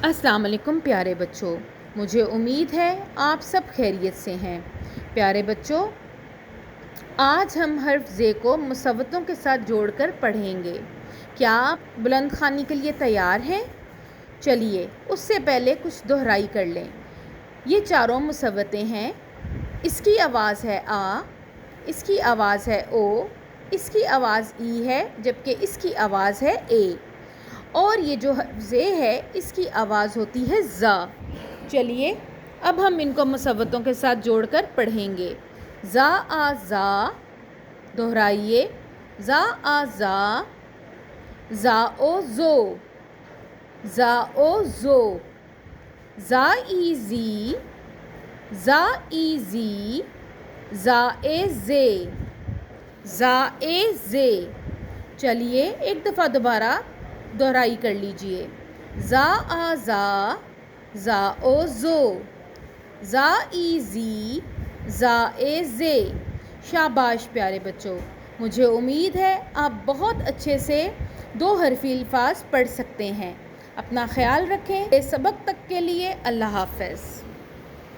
السلام علیکم پیارے بچوں، مجھے امید ہے آپ سب خیریت سے ہیں۔ پیارے بچوں، آج ہم حرف زے کو مصوتوں کے ساتھ جوڑ کر پڑھیں گے۔ کیا آپ بلند خوانی کے لیے تیار ہیں؟ چلیے اس سے پہلے کچھ دہرائی کر لیں۔ یہ چاروں مصوتیں ہیں۔ اس کی آواز ہے آ، اس کی آواز ہے او، اس کی آواز ای ہے، جبکہ اس کی آواز ہے اے، اور یہ جو حرف زے ہے اس کی آواز ہوتی ہے زا۔ چلیے اب ہم ان کو مصوتوں کے ساتھ جوڑ کر پڑھیں گے۔ زا آ زا، دہرائیے، زا آ زا، زا او زو، زا او زو، زا ای زی، زا ای زی، زا اے زے، زا اے زے۔ چلیے ایک دفعہ دوبارہ دہرائی کر لیجئے۔ زا آ زا، زا او زو، زا ای زی، زا اے زے۔ شاباش پیارے بچوں، مجھے امید ہے آپ بہت اچھے سے دو حرفی الفاظ پڑھ سکتے ہیں۔ اپنا خیال رکھیں۔ سبق تک کے لیے اللہ حافظ۔